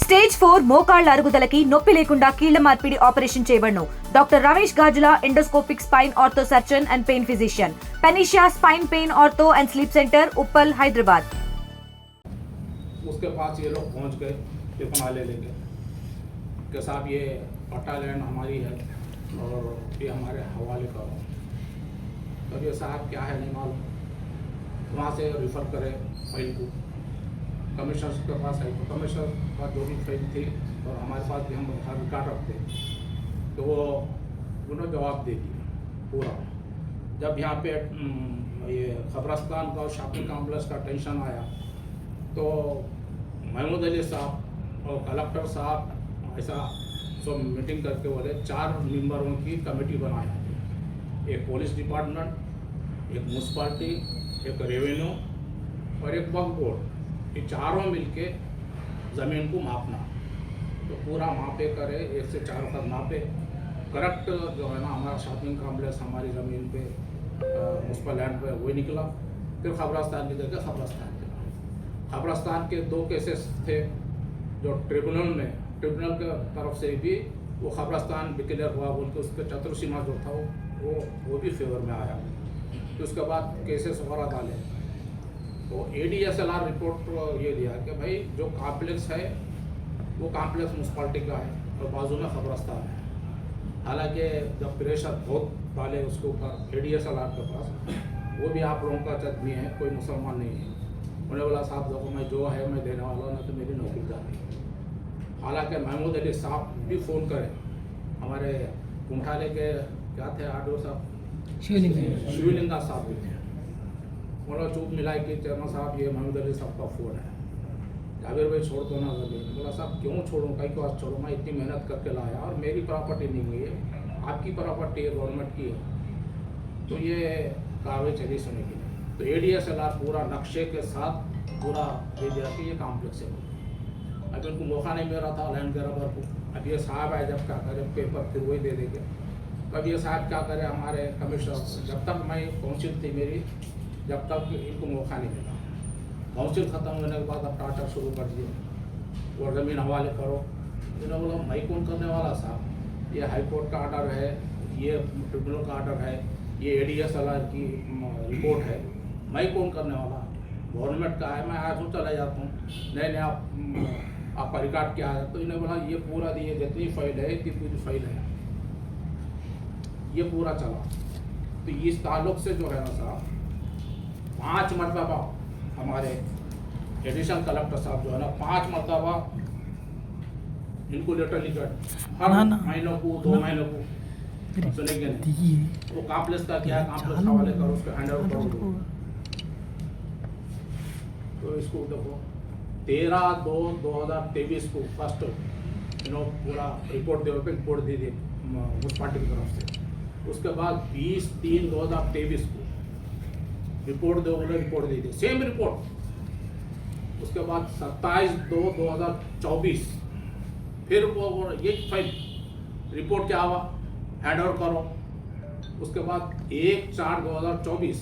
Stage 4 మోకాళ్ల అరుగుదలకి నొప్పి లేకుండా కీళ్ల మార్పిడి ఆపరేషన్ చేయబడును. Doctor Ramesh Gajula, endoscopic spine ortho surgeon and pain physician, पेनिशिया spine pain ortho and sleep center, Uppal, Hyderabad. उसके पास ये लोग पहुंच गए टिफिन ले लेके कि साहब ये पट्टा लैंड हमारी है और ये हमारे हवाले करो. तब ये साहब क्या है नहीं मालूम, वहाँ से रिफ़र करे फाइल को कमिश्नर के पास है. तो कमिश्नर का जो भी फाइल थी और हमारे पास भी हम हर रिकॉर्ड रखते, तो वो उन्होंने जवाब दे दिया पूरा. जब यहाँ पे ये खबरस्तान का और शॉपिंग कॉम्प्लेक्स का टेंशन आया तो महमूद अली साहब और कलेक्टर साहब ऐसा सब मीटिंग करके बोले 4 मेंबरों की कमेटी बनाया. एक पुलिस डिपार्टमेंट, एक म्यूनसिपाल्टी, एक रेवेन्यू और एक वक्फ बोर्ड, ये चारों मिलके ज़मीन को मापना. तो पूरा मापे करे, 1 से 4 तक मापे करेक्ट जो है ना हमारा शॉपिंग कॉम्प्लेक्स हमारी ज़मीन पे म्यूनसिपल लैंड पे वही निकला. फिर खबरस्तान की जगह खबरस्तान निकला. खबरस्तान के 2 केसेस थे जो ट्रिब्यूनल के तरफ से भी वो खबरस्तान डिक्लेयर हुआ बोल के उसके चतुर्सीमा जो था वो भी फेवर में आया. तो उसके बाद केसेस वगैरह डाले तो ADSLR रिपोर्ट ये दिया कि भाई जो कॉम्प्लेक्स है वो कॉम्प्लेक्स म्यूनसिपाल्टी का है और बाजू में खबरस्तान है. हालांकि जब प्रेशर बहुत डाले उसके ऊपर ADSLR के पास, वो भी आप लोगों का आदमी है, कोई मुसलमान नहीं है. उन्होंने बोला साहब देखो मैं जो है मैं देने वाला हूँ, तो मेरी नौकरी जाती. हालांकि महमूद अली साहब भी फ़ोन करे, हमारे कुंठाले के क्या थे आडो साहब, शिवलिंगा साहब भी थे. बोला चूप मिलाई कि चेयरमैन साहब ये महमूद अली साहब का फ़ोन है, जावेर भाई छोड़ दो ना ज़मीन. बोला साहब क्यों छोड़ूँ, कहीं के पास छोड़ो, मैं इतनी मेहनत करके लाया और मेरी प्रॉपर्टी नहीं है, आपकी प्रॉपर्टी है, गवर्नमेंट की है. तो ये कार्रवाई चली सुनेगी. तो ADSLR पूरा नक्शे के साथ पूरा दे दिया कि ये कॉम्प्लेक्स है. अब उनको मौका नहीं मिल रहा था लैंड ग्रैबर को. अब ये साहब आए जब क्या करें पेपर फिर वही दे देंगे. तब ये साहब क्या करें, हमारे कमिश्नर जब तक मैं काउंसिल थी मेरी, जब तक इनको मौका नहीं मिला. काउंसिल ख़त्म होने के बाद अब टाटा शुरू कर दिए और ज़मीन हवाले करो. इन्होंने बोला मैं कौन करने वाला साहब, ये हाई कोर्ट का आर्डर है, ये ट्रिब्यूनल का आर्डर है, ये ADSLR की रिपोर्ट है, मैं कौन करने वाला, गवर्नमेंट का है. मैं आज हूँ चला जाता हूँ, नहीं आपका रिकॉर्ड क्या है. तो इन्होंने बोला ये पूरा दिए जितनी फाइल है इतनी पूरी फाइल है, ये पूरा चला. तो इस ताल्लुक से जो है ना साहब 5 मरतबा हमारे एडिशनल कलेक्टर साहब जो है ना 5 मरतबा इनको लेटर लिखा हर महीनों को 2 महीनों को सुनेंगे नहीं. वो कॉम्प्लेक्स का क्या है, कॉम्प्लेक्स हवाले करो, उसको हैंड ओवर करो. तो इसको देखो 13/2/2023 को फर्स्ट पूरा रिपोर्ट दे दी म्यूनसिपाल्टी की तरफ से. उसके बाद 20/3/2023 को रिपोर्ट रिपोर्ट दी थी, सेम रिपोर्ट. उसके बाद 27/2/2024 फिर वो ये फाइल रिपोर्ट क्या हुआ, हैंड ओवर करो. उसके बाद 1/4/2024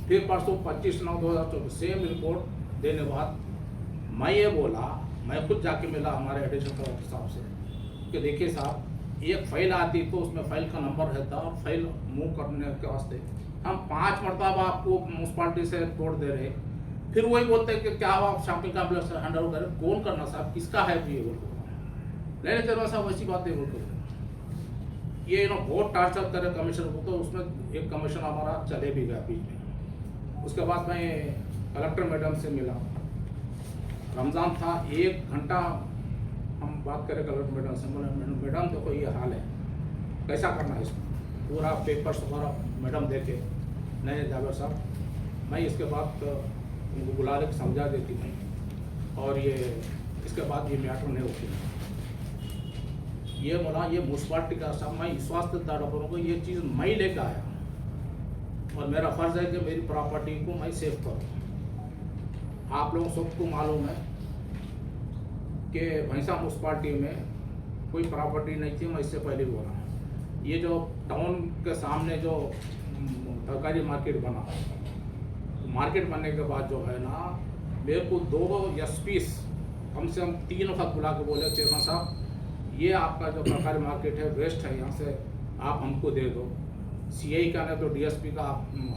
फिर परसों 25/9/2024 सेम रिपोर्ट देने बाद मैं ये बोला, मैं खुद जाके मिला हमारे एडिशनल कलेक्टर साहब से कि देखिए साहब एक फाइल आती तो उसमें फाइल का नंबर रहता और फाइल मूव करने के वास्ते हम 5 मरतबा आपको म्यूनसिपाल्टी से रिपोर्ट दे रहे, फिर वही बोलते हैं कि क्या हुआ शॉपिंग कॉम्प्लेक्स हैंड ओवर करें. कौन करना साहब, किसका है ये बोल नहीं चलो साहब वैसी बातें बोलते. ये बहुत टार्चर करे कमीशन को. तो उसमें एक कमीशन हमारा चले भी गया बीच में. उसके बाद मैं कलेक्टर मैडम से मिला, रमज़ान था, 1 घंटा हम बात करें कलेक्टर मैडम से. मैडम देखो ये हाल है, कैसा करना है इसको, पूरा पेपर्स वगैरह मैडम देखे. नहीं जावेद साहब मैं इसके बाद उनको बुला ले समझा देती नहीं, और ये इसके बाद ये मैटर नहीं होती. ये बोला ये म्यूनसिपाल्टी का साहब मैं विश्वास देता डॉक्टरों को, ये चीज़ मैं लेकर आया और मेरा फ़र्ज़ है कि मेरी प्रॉपर्टी को मैं सेव करूँ. आप लोगों सबको मालूम है कि भैंसा म्यूनसिपाल्टी में कोई प्रॉपर्टी नहीं थी. मैं इससे पहले बोला ये जो टाउन के सामने जो तरकारी मार्केट बना, मार्केट बनने के बाद जो है ना मेरे को 2 SPs कम से कम 3 वक्त बुला के बोले चेयरमैन साहब ये आपका जो सरकारी मार्केट है वेस्ट है, यहाँ से आप हमको दे दो। सीआई का नहीं तो डीएसपी का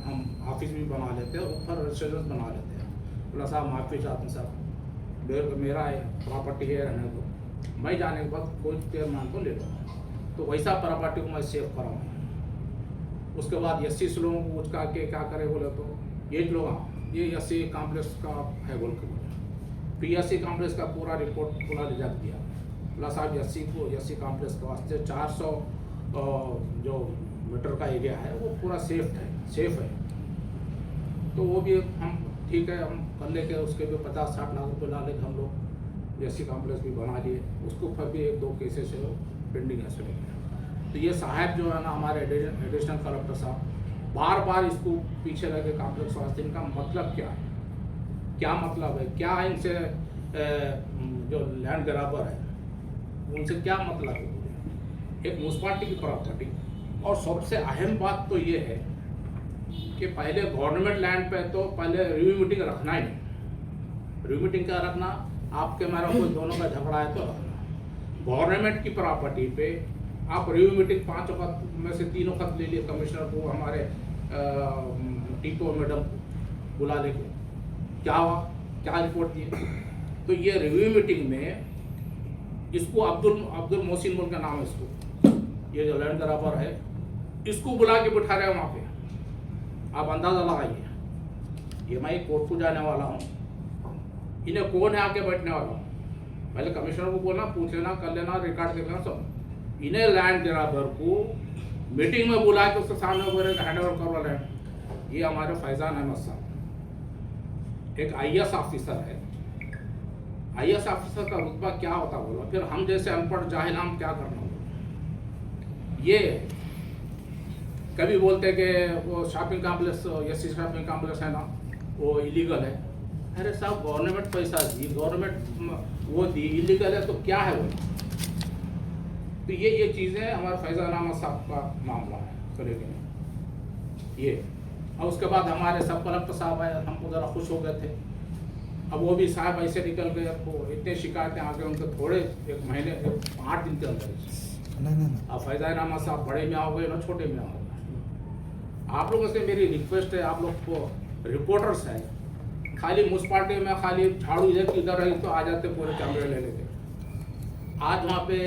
हम ऑफिस भी बना लेते हैं, ऊपर रेजिडेंस बना लेते हैं। बोला साहब माफ़ी चाहते हैं साहब, मेरा प्रॉपर्टी है रहने दो, मैं जाने के बाद कोई चेयरमैन को ले लूँगा, तो वैसा प्रॉपर्टी को मैं सेव कराऊँगा। उसके बाद एससी लोगों को उसका के क्या करे बोले तो ये लोग ये एससी कॉम्प्लेक्स का है बोल के बोले, फिर एससी कॉम्प्लेक्स का पूरा रिपोर्ट पूरा रिजेक्ट दिया। बोला साहब एससी कॉम्प्लेक्स के वास्ते 400 जो मीटर का एरिया है वो पूरा सेफ है, तो वो भी हम ठीक है हम कर लेके उसके भी 50-60 लाख रुपये डाले हम लोग, एससी कॉम्प्लेक्स भी बना लिए। उसके ऊपर भी 1-2 केसेस है पेंडिंग है सुने। तो ये साहब जो है ना हमारे एडिशनल कलेक्टर साहब बार बार इसको पीछे रह के कॉम्प्लेक्स वास्ते इनका मतलब क्या है, क्या मतलब है, क्या इनसे जो लैंड ग्रैबर है उनसे क्या मतलब है, एक म्यूनसिपालिटी की प्रॉपर्टी। और सबसे अहम बात तो ये है कि पहले गवर्नमेंट लैंड पे तो पहले रिव्यू मीटिंग रखना ही नहीं। रिव्यू मीटिंग क्या रखना, आपके मेरा कोई दोनों का झगड़ा है तो रखना। गवर्नमेंट की प्रॉपर्टी पे आप रिव्यू मीटिंग 5 वक्त में से 3 वक्त ले लिए, कमिश्नर को हमारे टीपो मैडम बुला लेके क्या हुआ, क्या रिपोर्ट दिए। तो ये रिव्यू मीटिंग में इसको अब्दुल मोहसिन बोल का नाम है इसको, ये जो लैंड ग्रैबर है इसको बुला के बिठा रहे हैं वहाँ पे। आप अंदाजा लगाइए, ये मैं कोर्ट को जाने वाला हूँ, इन्हें कौन है आके बैठने वाला हूँ, पहले कमिश्नर को बोलना, पूछ लेना, कर लेना, रिकॉर्ड देख लेना सब। इन्हें लैंड ग्रैबर को मीटिंग में बुला के उसके सामने बोले हैंड ओवर करवा लैंड। ये हमारे फैजान अहमद साहब एक आईएएस ऑफिसर है, आईएएस ऑफिसर का रुतबा क्या होता बोला, फिर हम जैसे अनपढ़ जाहिल हम क्या करना बोला। ये कभी बोलते कि वो shopping complex SC shopping complex है ना वो इलीगल है। अरे साहब गवर्नमेंट पैसा दी, गवर्नमेंट वो दी, इलीगल है तो क्या है वो। तो ये चीज़ें हमारे फैजान अहमद साहब का मामला है सुने ये। और उसके बाद हमारे सब कलेक्टर साहब आए, हमको ज़रा खुश हो गए थे। अब वो भी साहब ऐसे निकल गए, वो इतने शिकायतें आ गए उनके थोड़े 1 महीने 8 दिन के अंदर। अब फैजान अहमद साहब बड़े में आओगे ना छोटे में आओगे। आप लोगों से मेरी रिक्वेस्ट है, आप लोग को रिपोर्टर्स हैं, खाली म्यूनसिपालिटी में खाली झाड़ू इधर रही तो आ जाते पूरे कैमरे ले लेते। आज वहाँ पे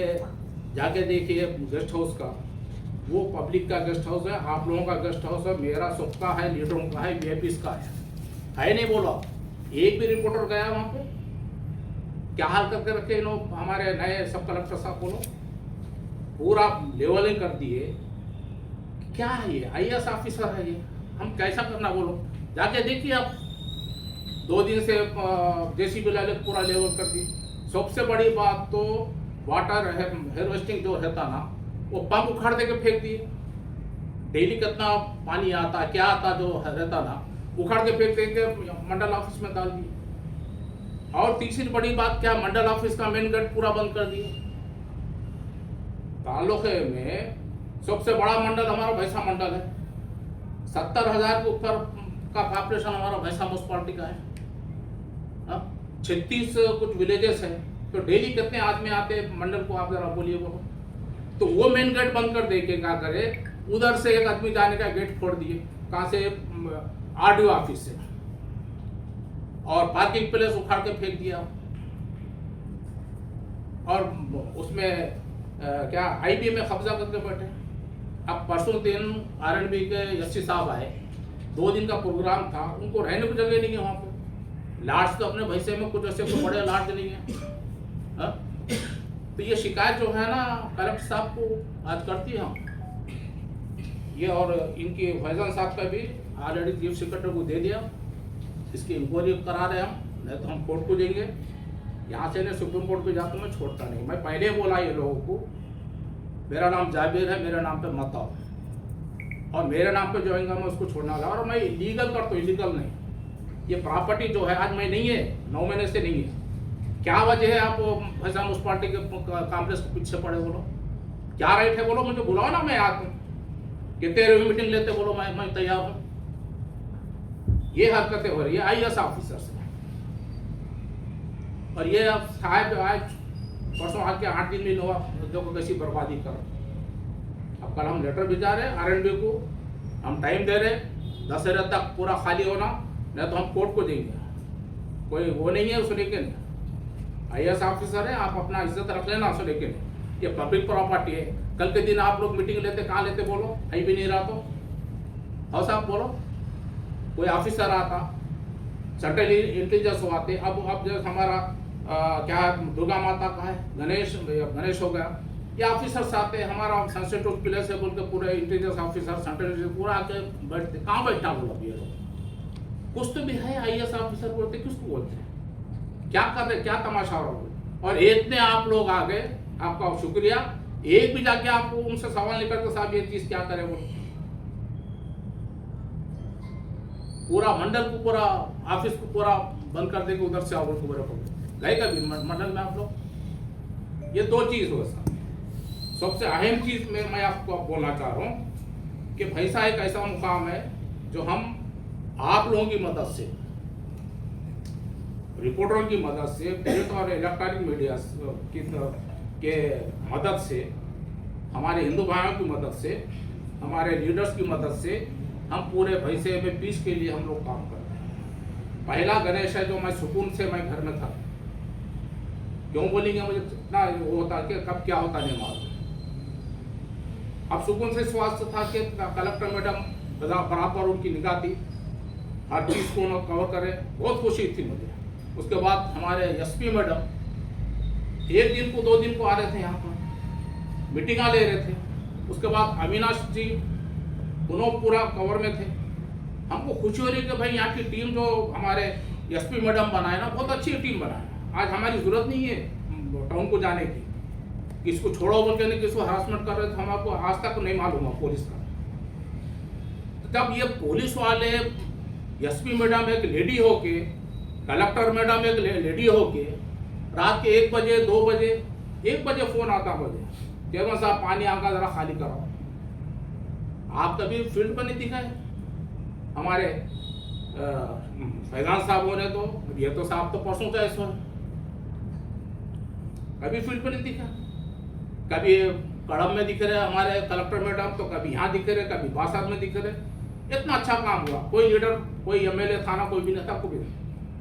जाके देखिए गेस्ट हाउस का, वो पब्लिक का गेस्ट हाउस है, आप लोगों का गेस्ट हाउस है, मेरा सबका है, लीडरों का है, वीआईपीज़ का है नहीं बोला। एक भी रिपोर्टर गया वहाँ पे, क्या हाल करके रखे इन हमारे नए सब कलेक्टर साहब बोलो, पूरा लेवलिंग कर दिए। क्या है ये, आईएएस ऑफिसर है ये, हम कैसा करना बोलो। जाके देखिए आप, 2 दिन से जेसीबी ला पूरा लेवल कर दी। सबसे बड़ी बात तो वाटर हार्वेस्टिंग जो रहता ना, वो पंप उखाड़ दे के फेंक दिए। डेली कितना पानी आता क्या आता जो रहता ना, उखाड़ के फेंक देंगे, मंडल ऑफिस में डाल दिए। और तीसरी बड़ी बात क्या, मंडल ऑफिस का मेन गेट पूरा बंद कर दिए। तालुके में सबसे बड़ा मंडल हमारा भैंसा मंडल है, 70,000 के ऊपर का पॉपुलेशन हमारा भैंसा म्यूनसिपालिटी का है। 36 कुछ विलेजेस है, तो डेली कितने आदमी आते मंडल को, आप जरा बोलिए वो। तो वो मेन गेट बंद कर दे के क्या करे, उधर से एक आदमी जाने का गेट फोड़ दिए, कहाँ से, आरडीओ ऑफिस से, और पार्किंग प्लेस उखाड़ के फेंक दिया। और उसमें क्या आईबी में कब्जा करके बैठे। अब परसों दिन आरएनबी के एससी साहब आए, 2 दिन का प्रोग्राम था, उनको रहने की जगह नहीं है वहाँ पे। लाड्स तो अपने भैसे में कुछ ऐसे कोई बड़े लाड्स नहीं है। तो ये शिकायत जो है ना कलेक्टर साहब को आज करती है हम ये, और इनकी फैजान साहब का भी ऑलरेडी चीफ सेक्रेटरी को दे दिया, इसकी इंक्वायरी करा रहे हम, नहीं तो हम कोर्ट को देंगे। यहाँ से सुप्रीम कोर्ट पे जाकर मैं छोड़ता नहीं। मैं पहले बोला ये लोगों को, मेरा नाम जाबिर है, मेरे नाम पे मत आओ, और मेरे नाम पे जो आएगा मैं उसको छोड़ने वाला। और मैं लीगल कर तो इलीगल नहीं, ये प्रॉपर्टी जो है आज मैं नहीं है, 9 महीने से नहीं है। क्या वजह है आप फैजान उस पार्टी के कॉम्प्लेक्स के पीछे पड़े, बोलो क्या राइट है, बोलो मुझे बुलाओ ना, मैं आता हूँ। कितने रिव्यू मीटिंग लेते बोलो, मैं तैयार हूँ। ये हरकतें हो रही है आईएएस ऑफिसर से। और ये अब साहब आज परसों आके 8 दिन नहीं हुआ, देखो कैसी बर्बादी कर। अब कल हम लेटर भिजा रहे RNB को, हम टाइम दे रहे 10 तारीख तक पूरा खाली होना, नहीं तो हम कोर्ट को देंगे। कोई वो नहीं है, उसको लेके नहीं। IAS ऑफिसर है, आप अपना इज्जत रख लेना, उसको लेके नहीं। ये पब्लिक प्रॉपर्टी है। कल के दिन आप लोग मीटिंग लेते, कहाँ लेते बोलो? कहीं भी नहीं रहा तो हाँ साहब बोलो। कोई ऑफिसर आता, सेंट्रल इंटेलिजेंस आते। अब जो हमारा क्या दुर्गा माता का है, गणेश हो गया, ये ऑफिसर्स आते, हमारा सेंसिटिव प्लेस है बोल के पूरे इंटेलिजेंस ऑफिसर सेंट्रल इंटेलिजेंस पूरा आके बैठते। कहाँ बैठा बोलो ये लोग? कुछ तो भी है IAS ऑफिसर बोलते, किसको बोलते हैं? क्या कर रहे, क्या तमाशा हो रहा? और इतने आप लोग आ गए, आपका शुक्रिया। एक भी जाके आपको उनसे सवाल नहीं करते साहब ये चीज क्या करे बोलो। पूरा मंडल को, पूरा ऑफिस को पूरा बंद कर देंगे, उधर से आओ गए कभी मंडल में आप लोग? ये दो चीज हो सर। सबसे अहम चीज में मैं आपको बोलना चाह रहा हूँ कि पैसा एक ऐसा मुकाम है जो हम आप लोगों की मदद से, रिपोर्टरों की मदद से, प्रिंट और इलेक्ट्रॉनिक मीडिया के मदद से, हमारे हिंदू भाइयों की मदद से, हमारे लीडर्स की मदद से हम पूरे पैसे में पीस के लिए हम लोग काम करते हैं। पहला गणेश है जो मैं सुकून से मैं घर में था। क्यों बोलेंगे? मुझे इतना वो होता कि कब क्या होता नहीं मालूम। अब सुकून से स्वास्थ्य था कि कलेक्टर मैडम बराबर उनकी निगाह थी, हर चीज को उन्होंने कवर करे, बहुत खुशी थी मुझे। उसके बाद हमारे SP मैडम 1 दिन को 2 दिन को आ रहे थे, यहाँ पर मीटिंगा ले रहे थे। उसके बाद अविनाश जी दोनों पूरा कवर में थे। हमको खुशी हो रही कि भाई यहाँ की टीम जो हमारे SP मैडम बनाए ना, बहुत अच्छी टीम बनाए। आज हमारी जरूरत नहीं है टाउन को जाने की, किसको छोड़ो बोल के नहीं, किसको हरासमेंट कर रहे थे हमको आज तक नहीं मालूम है पुलिस का। तो जब ये पुलिस वाले SP मैडम एक लेडी होके, कलेक्टर मैडम एक लेडी होके, रात के 1 बजे 2 बजे 1 बजे फोन आता मुझे, चेयरमैन साहब पानी आका जरा खाली कराओ। आप कभी फील्ड पर नहीं दिखाए? हमारे फैजान साहब होने तो, ये तो साहब तो परसों का ऐसा कभी फील्ड पर नहीं दिखा। कभी कड़म में दिख रहे हमारे कलेक्टर मैडम, तो कभी यहाँ दिख रहे, कभी बासात में दिख रहे। इतना अच्छा काम हुआ। कोई लीडर, कोई MLA थाना, कोई भी नेता को भी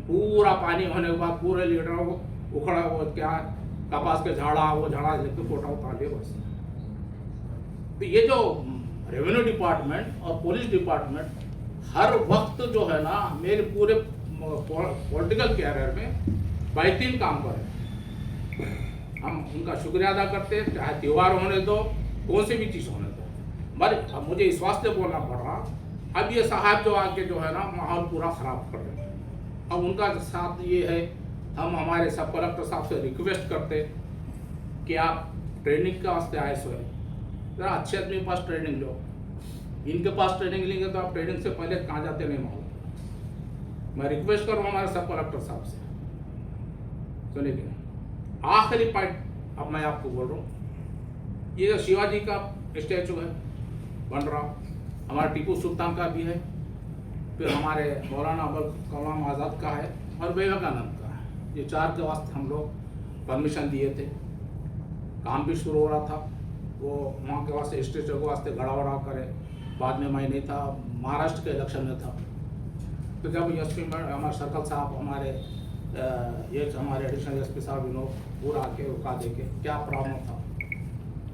पूरा पानी होने के बाद पूरे लीडरों को उखड़ा, वो क्या कपास के झाड़ा, वो झाड़ा लेके फोटा उतार दिया बस। तो ये जो रेवेन्यू डिपार्टमेंट और पुलिस डिपार्टमेंट हर वक्त जो है ना, मेरे पूरे पॉलिटिकल कैरियर में बेहतरीन काम कर रहे हैं। हम उनका शुक्रिया अदा करते हैं, चाहे त्यौहार होने दो, कौन सी भी चीज़ होने दो। पर अब मुझे इस वास्ते बोलना पड़ रहा, अब ये साहब जो आके जो है ना माहौल पूरा ख़राब कर रहे हैं। अब उनका साथ ये है, हम हमारे सब कलेक्टर साहब से रिक्वेस्ट करते कि आप ट्रेनिंग के वास्ते आए सो ज़रा अच्छे आदमी के पास ट्रेनिंग लो। इनके पास ट्रेनिंग लेंगे तो आप ट्रेनिंग से पहले कहाँ जाते नहीं मालूम। मैं रिक्वेस्ट करूँ हमारे सब कलेक्टर साहब से, सुनिए। आखिरी पॉइंट अब मैं आपको बोल रहा हूँ, ये जो शिवाजी का स्टैचू है बन रहा, हमारा टीपू सुल्तान का भी है, फिर हमारे मौलाना अबुल कलाम आज़ाद का है और विवेकानंद का है। ये 4 के वास्ते हम लोग परमिशन दिए थे, काम भी शुरू हो रहा था। वो वहाँ के वास्ते स्टेचू के वास्ते गड़ा वड़ा करे। बाद में मैं नहीं था, महाराष्ट्र के इलेक्शन में था। तो जब SP हमारे सर्कल साहब, हमारे ये हमारे एडिशनल SP साहब विनोद पूरा आके रुका दे के क्या प्रॉब्लम था,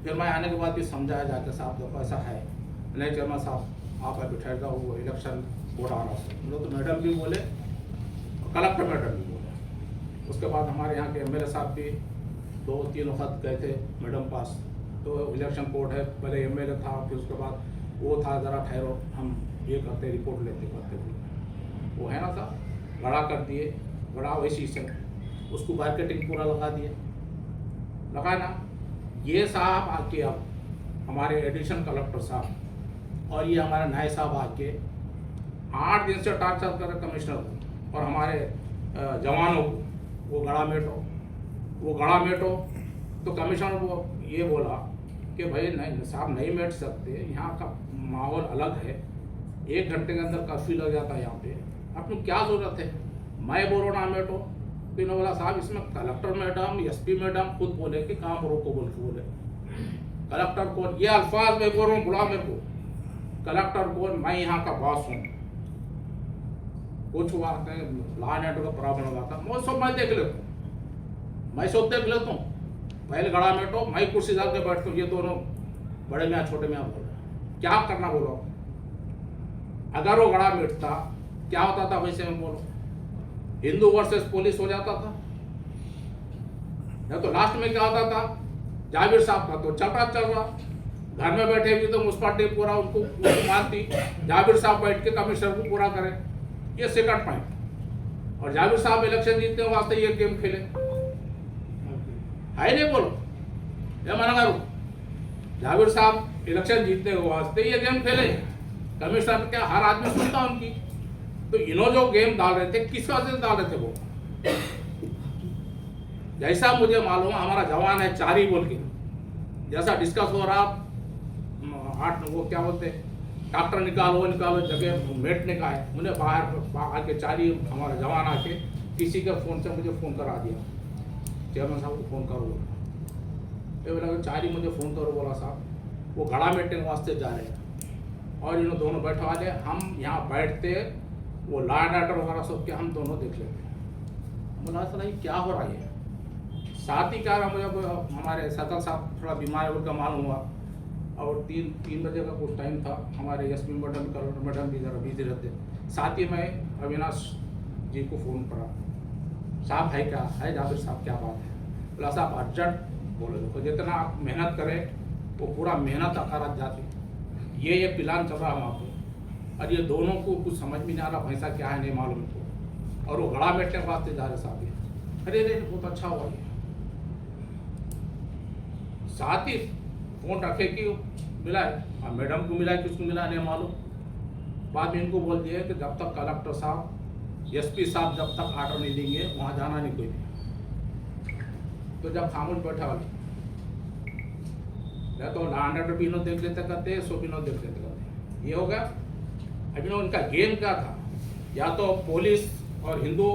फिर मैं आने के बाद भी समझाया जाके साहब देखो ऐसा है नहीं, चेयरमैन साहब आप बिठाए जाओ, वो इलेक्शन बोर्ड आ रहा है। लोग तो मैडम भी बोले, कलेक्टर मैडम भी बोले। उसके बाद हमारे यहाँ के MLA साहब भी 2-3 वक्त गए थे मैडम पास, तो इलेक्शन कोड है, पहले MLA था, फिर उसके बाद वो था, ज़रा ठहरो हम ये करते रिपोर्ट लेते करते, वो है ना था, गड़ा कर दिए, गड़ा वैसी से उसको मार्केटिंग पूरा लगा दिया, लगा ना। ये साहब आके अब हमारे एडिशनल कलेक्टर साहब और ये हमारे नायब साहब आके 8 दिन से टार्चर कर रहे कमिश्नर को और हमारे जवानों को, वो गड़ा मेटो। तो कमिश्नर को ये बोला कि भाई नहीं साहब नहीं बैठ सकते, यहाँ का माहौल अलग है, 1 घंटे के अंदर कर्फ्यू लग जाता है यहाँ पे, आपको क्या ज़रूरत है। मैं बोलो ना मेटो, तो इन्होंने बोला साहब इसमें कलेक्टर मैडम एसपी मैडम खुद बोले कि काम रोको बोल के बोले। कलेक्टर कौन, ये अल्फाज मैं बोल रहा हूँ, बुला मेरे को। कलेक्टर कौन, मैं यहाँ का बॉस हूँ। कुछ हुआ लॉ एंड ऑर्डर का प्रॉब्लम हुआ था, मैं सब मैं देख लेता हूँ, मैं सब देख लेता हूँ। पहले गड़ा बैठो, मैं कुर्सी डाल के बैठता हूँ, ये दोनों बड़े मियाँ छोटे मियाँ बोल रहे क्या करना बोलो। अगर वो गड़ा मिटता क्या होता था, वैसे में बोलो हिंदू वर्सेस पुलिस हो जाता था। या तो लास्ट में क्या होता था, जाबिर साहब का तो चल रहा, घर में बैठे भी तो मुस्पाटी पूरा उनको मानती, जाबिर साहब बैठ के कमिश्नर को पूरा करें, ये सेकंड पॉइंट। और जाबिर साहब इलेक्शन जीतने वास्ते ये गेम खेले है नहीं बोलो, ये मना करूं। जाबिर साहब इलेक्शन जीतने के वास्ते ये गेम खेले, कमिश्नर क्या हर आदमी सुनता उनकी। तो इन्होंने जो गेम डाल रहे थे किस वजह से डाल रहे थे वो, जैसा मुझे मालूम हमारा जवान है चारी बोल के, जैसा डिस्कस हो रहा 8 वो क्या बोलते डॉक्टर निकालो जगह मेटने का है, उन्हें बाहर आके चारी हमारा जवान आके किसी के फोन से मुझे फोन करा दिया, चेयरमैन साहब को फोन करो बोला। बोला चारी मुझे फोन करो, बोला साहब वो घड़ा मेटने के वास्ते जा रहे हैं और इन्होंने दोनों बैठवा ले, हम यहाँ बैठते वो लॉ एंड ऑर्डर वगैरह सब के हम दोनों देख लेते। बोला सर ये क्या हो रहा है। साथ ही क्या मुझे हमारे सतल साहब थोड़ा बीमार है उनका मालूम हुआ, और 3 बजे का कुछ टाइम था, हमारे एसपी मैडम कलेक्टर मैडम भी ज़रा बिजी रहते। साथ ही मैं अविनाश जी को फ़ोन करा, साहब है क्या है, जाबिर साहब क्या बात है। बोला साहब अर्जेंट बोले, देखो जितना आप मेहनत करें वो पूरा मेहनत अकारत जाती, ये प्लान चल रहा है वहाँ पर, और ये दोनों को कुछ समझ में नहीं आ रहा, भैंसा क्या है नहीं मालूम इनको, और वो गड़ा बैठने के वास्ते जा रहे साहब ये। अरे बहुत अच्छा हुआ ये। साथ ही फोन रखे कि मिला है, मैडम को मिला है किसको मिला नहीं मालूम। बाद में इनको बोल दिया कि जब तक कलेक्टर साहब एसपी साहब जब तक आर्डर नहीं देंगे वहाँ जाना नहीं कोई भी। तो जब खामोश बैठा वाले तो लॉ भी इन्हों देख लेते करते, सो भी इन्हों देख लेते करते, ये हो गया। अभी उनका गेम क्या था, या तो पुलिस और हिंदू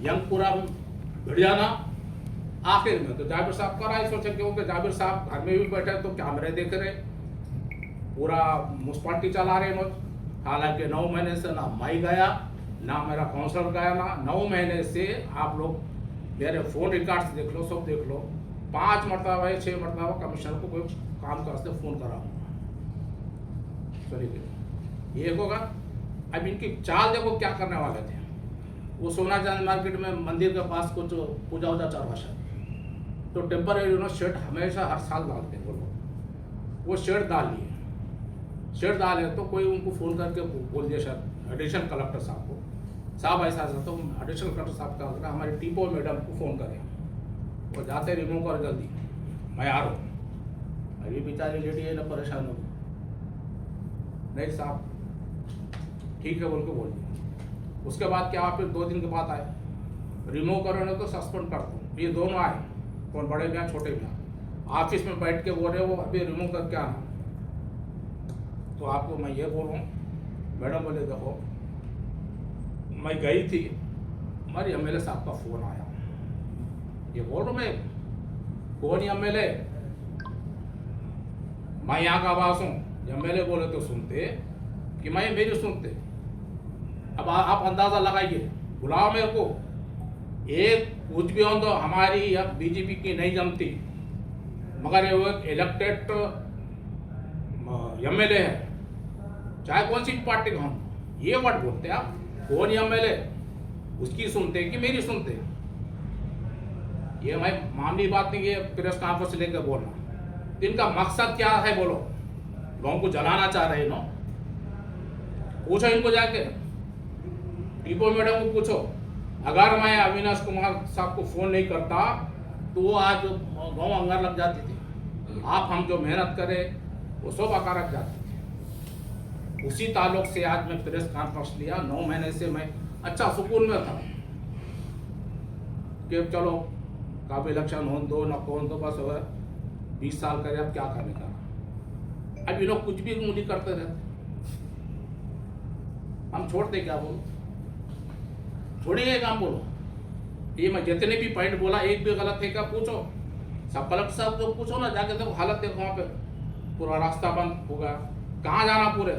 यंगपुरा भिड़ जाना। आखिर में तो जाबिर साहब का राय सोचे क्योंकि जाबिर साहब घर में भी बैठे तो कैमरे देख रहे, पूरा मुस्पाटी चला रहे इन्होंने। हालांकि 9 महीने से ना माई गया ना मेरा काउंसलर गया, ना 9 महीने से आप लोग मेरे फोन रिकॉर्ड्स देख लो, सब देख लो, 5 मरतबा 6 मरतबा कमिश्नर को कोई काम का वास्ते फोन करा। चलिए ये होगा। अब इनकी चाल देखो क्या करने वाले थे। वो सोना चांद मार्केट में मंदिर के पास कुछ पूजा वूजा चल रहा है, तो टेम्पररी उन्होंने शर्ट हमेशा हर साल डालते हैं वो लोग, वो शर्ट डाल लिए। शर्ट डाले तो कोई उनको फ़ोन करके बोल दिया शायद एडिशनल कलेक्टर साहब को, साहब ऐसा ऐसा, तो एडिशनल कलेक्टर साहब का हमारी टीपो मैडम को फ़ोन करें, वो जाते रिमूव कर जल्दी, मैं आ रहा हूँ। अभी बेचारी लेडी है ना परेशान हो, नहीं साहब ठीक है बोल के बोल दिया। उसके बाद क्या फिर 2 दिन के बाद आए, रिमूव करो ना तो सस्पेंड कर दो। ये दोनों आए, कौन बड़े मियाँ छोटे मियाँ, ऑफिस में बैठ के बोल रहे वो अभी रिमूव करके आना। तो आपको मैं ये बोल रहा हूँ, मैडम बोले देखो मैं गई थी, हमारी एमएलए साहब का फ़ोन आया, ये बोल रहा हूँ मैं कौन एमएलए, मैं यहाँ का आवास हूँ। एमएलए बोले तो सुनते कि मैं मेरी सुनते। अब आप अंदाज़ा लगाइए, बुलाओ मेरे को, एक कुछ भी हो तो हमारी अब बीजेपी की नहीं जमती, मगर ये वो इलेक्टेड एमएलए है, चाहे कौन सी पार्टी का हो, ये वर्ड बोलते हैं आप, कौन एमएलए, उसकी सुनते कि मेरी सुनते। ये मैं मामूली बात नहीं, ये प्रेस कॉन्फ्रेंस लेकर बोलना। इनका मकसद क्या है बोलो, गाँव को जलाना चाह रहे नो, पूछो इनको जाके, टीपो मैडम को पूछो। अगर मैं अविनाश कुमार साहब को फ़ोन नहीं करता तो वो आज गाँव अंगार लग जाती थी। आप हम जो मेहनत करें वो सब आकार रख जाते थे। उसी ताल्लुक से आज मैं प्रेस कॉन्फ्रेंस लिया। 9 महीने से मैं अच्छा सुकून में था कि चलो कब इलेक्शन हो दो न कौन तो बस हो 20 साल करे, अब क्या करने का। अब ये लोग कुछ भी उंगली करते रहते, हम छोड़ते क्या बोलो, छोड़िए काम बोलो। ये मैं जितने भी पॉइंट बोला एक भी गलत है क्या पूछो, सब कलेक्टर साहब को पूछो ना जाके, देखो हालत देखो वहाँ पे पूरा रास्ता बंद होगा, कहाँ जाना पूरे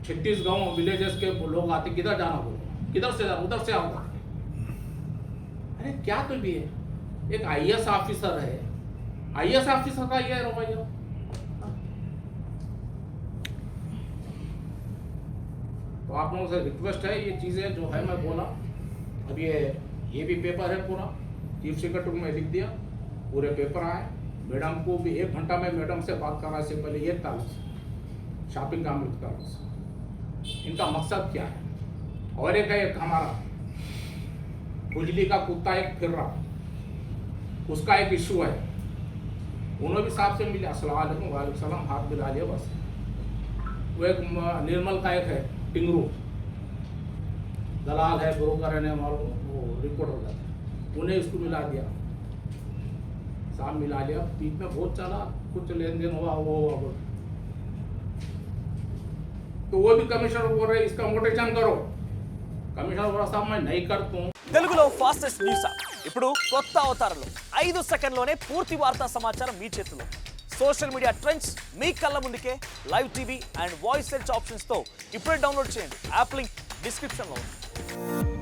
36 गाँव विलेजेस के लोग आते, किधर जाना बोलो, किधर से जाना, उधर से आओगे। अरे क्या तो भी है, एक आईएएस ऑफिसर है, आईएएस ऑफिसर का ये रवैया। तो आप लोगों से रिक्वेस्ट है, ये चीज़ें जो है मैं बोला, अब ये भी पेपर है पूरा, चीफ सेक्रेटरी को मैं लिख दिया, पूरे पेपर आए, मैडम को भी 1 घंटा में मैडम से बात करने से पहले ये तारीख शॉपिंग का अमृत कर, इनका मकसद क्या है। और एक हमारा खुजली का कुत्ता एक फिर रहा, उसका एक इशू है, उन्होंने भी साहब से मिले, अस्सलाम वालेकुम, वालेकुम सलाम, हाथ मिला लिया बस। वो एक निर्मल का एक है टिंगरू, दलाल है, ब्रोकर है, वो रिपोर्ट हो जाता है, उन्हें इसको मिला दिया, साहब मिला लिया, बीच में बहुत चला, कुछ लेन देन हुआ, वो तो वो भी कमिश्नर बोल रहे इसका मोटेशन करो, कमिश्नर बोला साहब मैं नहीं करता हूँ। తెలుగులో ఫాస్టెస్ట్ న్యూస్ ఇప్పుడు కొత్త అవతారంలో 5 సెకండ్లోనే పూర్తి వార్తా సమాచారం మీ చేతిలో. సోషల్ మీడియా ట్రెండ్స్ మీ కళ్ళ ముందుకే live TV and voice search options తో ఇప్పుడే డౌన్లోడ్ చేయండి. యాప్ లింక్ డిస్క్రిప్షన్ లో ఉంది.